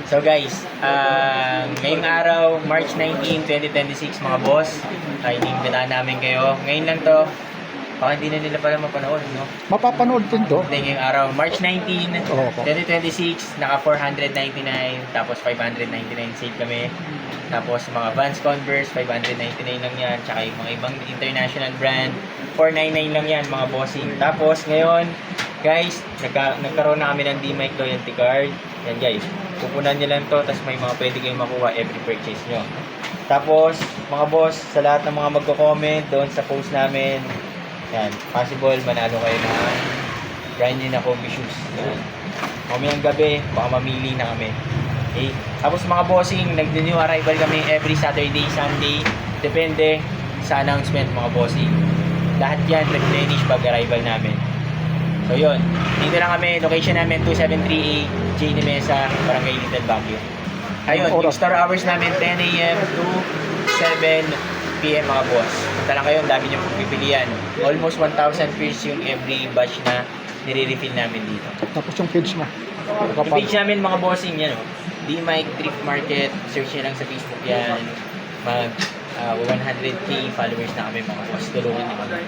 So guys, ngayong araw, March 19, 2026 mga boss, inimbitahan namin kayo. Ngayon lang to, baka hindi na nila pala mapanood, no? Mapapanood din to. Hindi, ngayong araw, March 19, Oo. 2026, naka 499, tapos 599 sale kami. Tapos mga Vans Converse, 599 lang yan. Tsaka yung mga ibang international brand, 499 lang yan mga bossing. Tapos ngayon, guys, nagkaroon na kami ng D-Mike loyalty card. Yan guys, pupunan nyo lang to, tapos may mga pwede kayong makuha every purchase nyo. Tapos, mga boss, sa lahat ng mga magko-comment doon sa post namin, yan, possible manalo kayo ng brand new na combi shoes. Yan. Mamayang gabi, baka mamili na kami. Okay? Tapos mga bossing, nag-new arrival kami every Saturday, Sunday. Depende sa announcement mga bossing. Lahat yan, replenish pag arrival namin. So yun, dito lang kami, location namin 273A J. de Mesa, Barangay Little Baguio. Ayun, yung store hours namin 10 a.m. to 7 p.m. mga boss. Punta lang kayo, ang dami niyong pagpipilian. Almost 1,000 pairs yung every batch na nire-refill namin dito. Tapos yung page mo. Yung page namin mga bossing yan, D-Mike Thrift Market, search nyo lang sa Facebook yan. Mag 100k followers na kami mga boss. Tulungan nyo kami.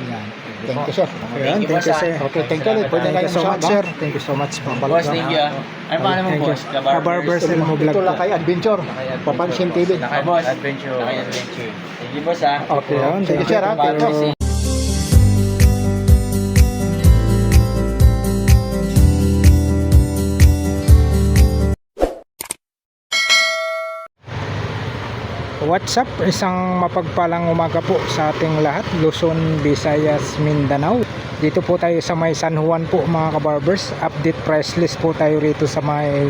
Yan. Thank you, sir. Thank you, boss, sir. Okay, thank you. Pwede Thank kayo you so much, much, sir. Thank you so much. Boss, thank you. Ano pa naman boss? Kabarbers din mo vlog. Ito lang kay Adventure. Papansin TV. Boss, Adventure. Adventure. Thank you boss ha. Okay, thank you, sir. Thank you. What's up? Isang mapagpalang umaga po sa ating lahat, Luzon, Visayas, Mindanao. Dito po tayo sa may San Juan po mga kabarbers. Update price list po tayo rito sa may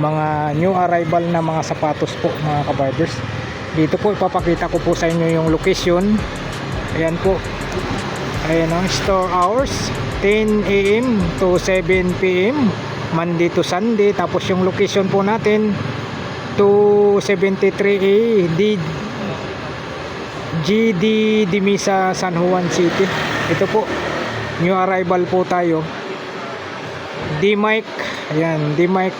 mga new arrival na mga sapatos po mga kabarbers. Dito po ipapakita ko po sa inyo yung location. Ayan po. Ayan ang store hours 10 a.m. to 7 p.m. Monday to Sunday. Tapos yung location po natin 273A GD de Mesa, San Juan City. Ito po, new arrival po tayo. D-Mike, ayan, D-Mike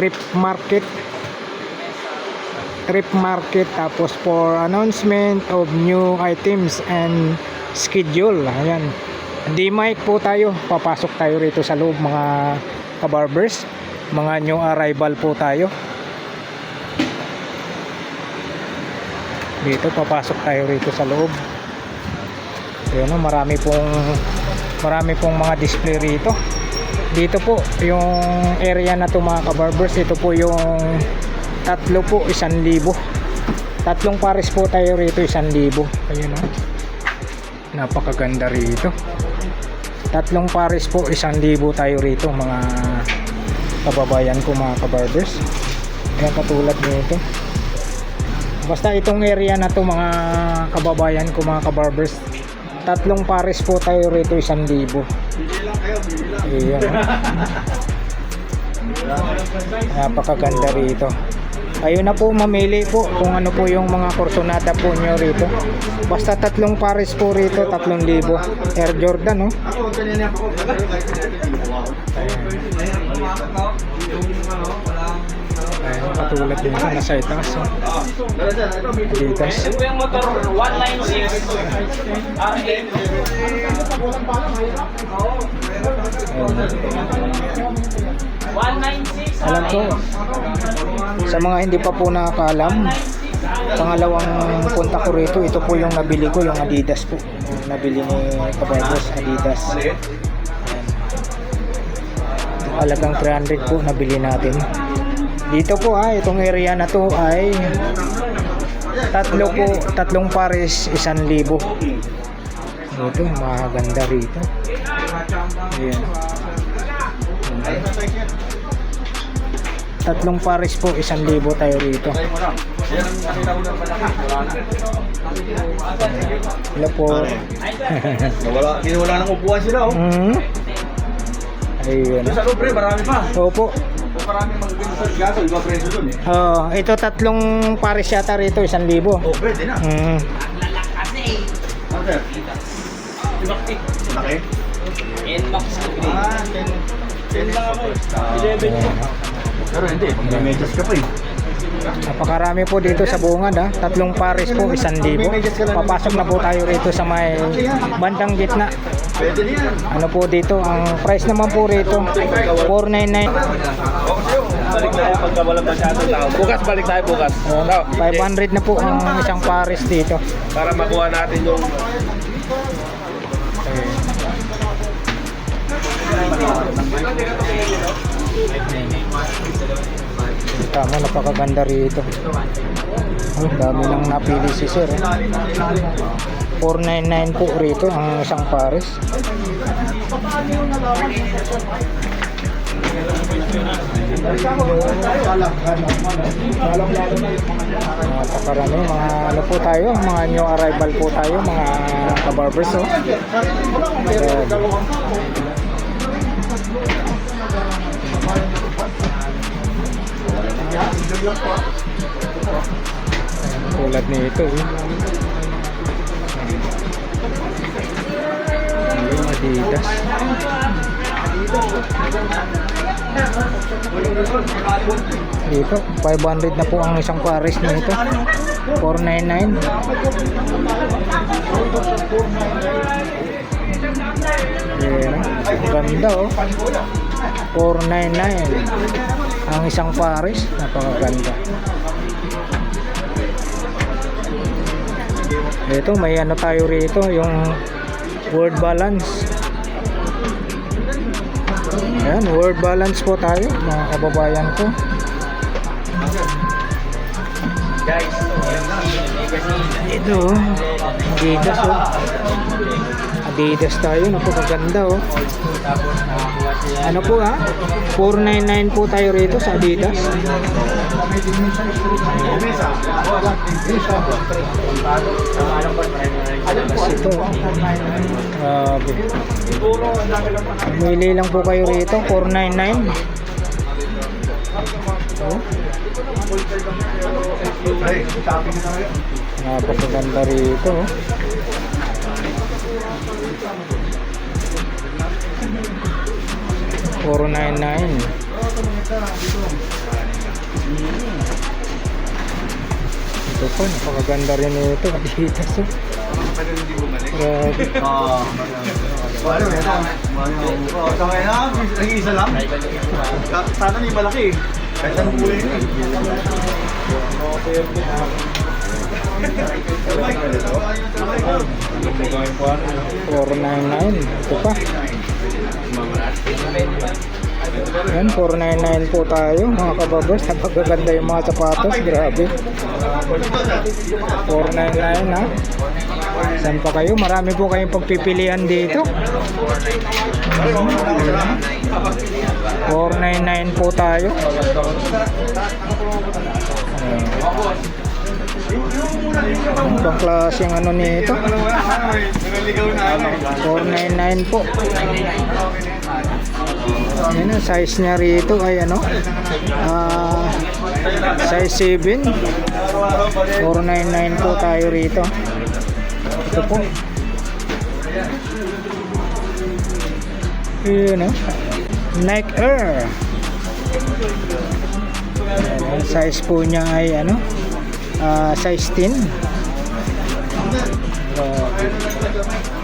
Thrift Market. Tapos for announcement of new items and schedule, ayan, D-Mike po tayo. Papasok tayo rito sa loob mga kabarbers. Mga new arrival po tayo. Dito papasok tayo rito sa loob. Ayun, marami pong mga display rito. Dito po yung area na to mga kabarbers. Ito po yung tatlo po 1,000. Tatlong pares po tayo rito 1,000. Ayun o, napakaganda rito. Tatlong pares po 1,000 tayo rito mga kababayan ko mga kabarbers. Ayan, katulad nito. Basta itong area na to mga kababayan ko mga kabarbers, tatlong pares po tayo rito 1,000. Ayan. Napakaganda rito. Ayun na po, mamili po kung ano po yung mga kursonada po nyo rito. Basta tatlong pares po rito 3,000. Air Jordan, no? Ayun, katulad din sa nasa itaas, oh. Adidas. Ito yung motor 196 R8. Alam ko, sa mga hindi pa po nakakaalam, pangalawang punta ko rito, ito po yung nabili ko, yung Adidas po. Yung nabili ni Kabarbers, Adidas. Halagang 300 po nabili natin. Dito po itong area na to ay tatlong pares 1,000. Dito, maganda rito. Ayan. Tatlong pares po 1,000 tayo rito. Hello po. Wala nang upuan sila, oh. Ayun. Sa loob, pre, marami pa. Opo. Marami mag-bilis sa gaso, iba preso dun eh. Ito tatlong pares yata rito 1,000. Oh, pwede na. Ano, sir? Laki? Inbox na green. 10 lang ako. 11 po. Pero hindi, pag may medyas ka pa eh. Napakarami po dito sa bungad ha. 3 pares po, 1,000. Papasok na po tayo rito sa may bandang gitna. Pwede na yan. Ano po dito, ang price naman po rito 499. Balik tayo pagka walang masyadong tao. Bukas, balik tayo bukas. 500 na po ang isang pares dito. Para makuha natin yung... Tama, napakaganda rito. Ang dami nang napili si sir. 499 po rito ang isang pares. Napakarami, mga ano po tayo, mga new arrival po tayo, mga kabarbers. Oh. Tulad nito eh. Ayun, Adidas. Dito 500 na po ang isang pares nito. 499. Ayan, ganda oh. 499 ang isang pares, napakaganda. Ito may ano tayo rito, yung word balance. Ayan, word balance po tayo mga kababayan ko. Guys, Ito Adidas oh. Adidas tayo, napakaganda oh. Ano po ha? 499 po tayo rito sa Adidas. Ito grabe. Pumili lang po kayo rito, 499. Oh. Napakaganda rito oh. $499. Ito po, napakaganda rin ito. Adidas oh. Grabe. Ano ito? Sa ngayon na, nag-iisa lang? Sana ni malaki eh. Kahit anong kulay yun. 499. Ito pa. Yan, 499 po tayo mga kababers. Napagaganda yung mga sapatos. Grabe. 499 ha. Saan pa kayo? Marami po kayong pagpipilian dito. 499 po tayo. Ang bang klaseng ano nito? 499 po. Yan ang size niya rito ay ano? Size 7. 499 po tayo rito. Ito po. Yun oh. Nike Air. Ang size po niya ay ano? Size 10.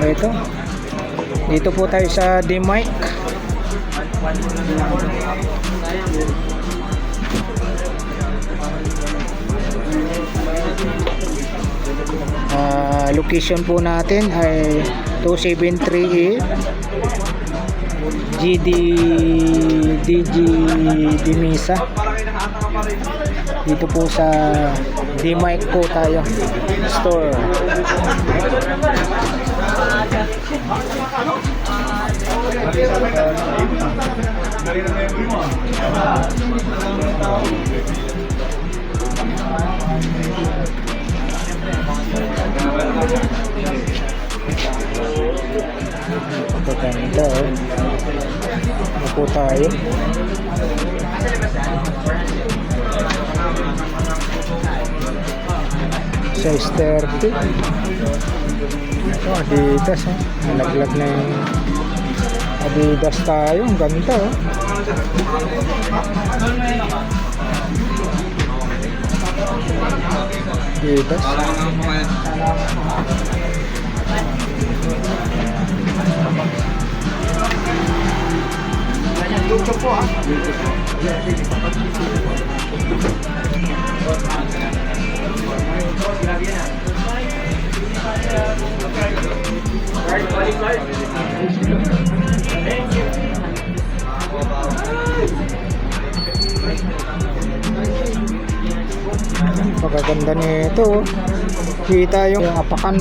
Ito. Dito po tayo sa D-Mike. Location po natin ay 273E DG Dimisa. Dito po sa D-Mike po tayo store. Pagkakanda oh. Ano po tayo? Size 30. Ito Adidas oh. Nalaglag na yung Adidas tayo. Ang ganda oh. Adidas. YouTube po ha. Pagkaganda nito. Oh. Kita yung apakan.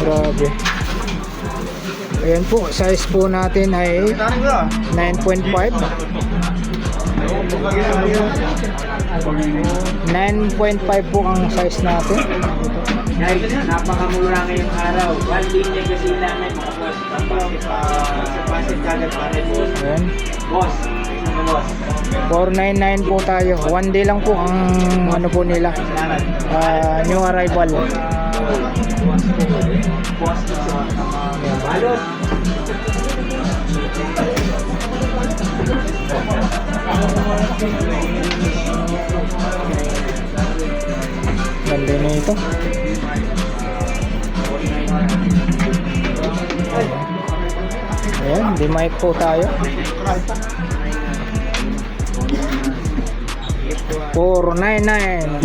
Grabe. Ayan po, size po natin ay 9.5. 9.5 po ang size natin. Guys, napakamura ngayong araw. 1 linya kasi lang mga boss. Sa pasit kagad pare boss. Ayan. Boss, ano boss? 499 po tayo. 1 day lang po ang ano po nila. New arrival. Boss, balot. Ganda nito. Ayan, di mic po tayo. 499.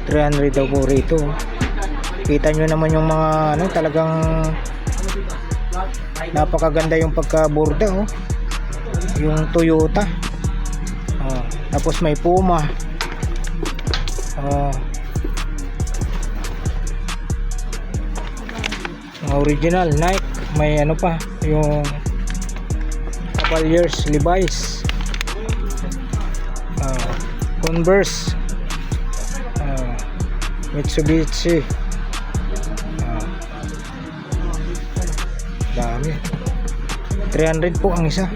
300 daw po rito. Kita nyo naman yung mga ano, talagang napakaganda yung pagkaborda, oh. Yung Toyota. Tapos may Puma. Original Nike, may ano pa, yung Cavaliers, Levi's, Converse, Mitsubishi, dami. 300 po ang isa.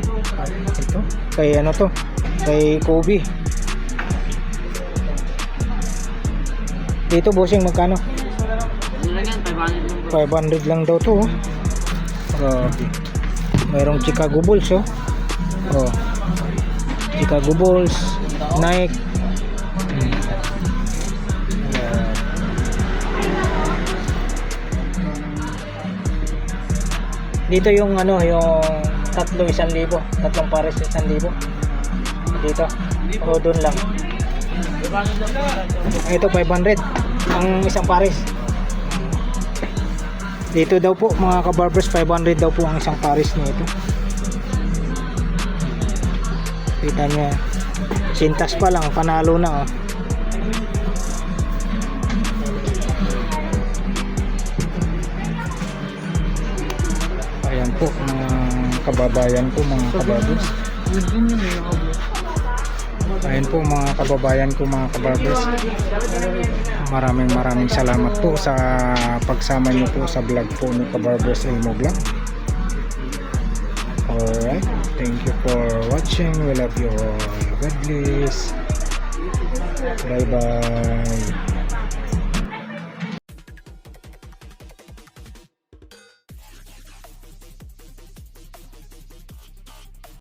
Ito kay ano to, kay Kobe. Dito bossing magkano? 500 lang daw to, oh. Grabe. Mayroong Chicago Bulls, oh. Chicago Bulls, Nike. Dito yung ano, yung tatlo 1,000, tatlong pares 1,000. Dito. O doon lang. Ito 500 ang isang pares. Dito daw po mga kabarbers, 500 daw po ang isang pares nito. Kita niya, sintas pa lang, panalo na, oh. Ayan po mga kababayan ko, mga kabarbers. Ayan po mga kababayan ko, mga kabarbers. Maraming salamat po sa pagsama niyo po sa vlog po ni Kabarbers Elmo Vlog. Alright, thank you for watching. We love you all. God bless. Bye bye.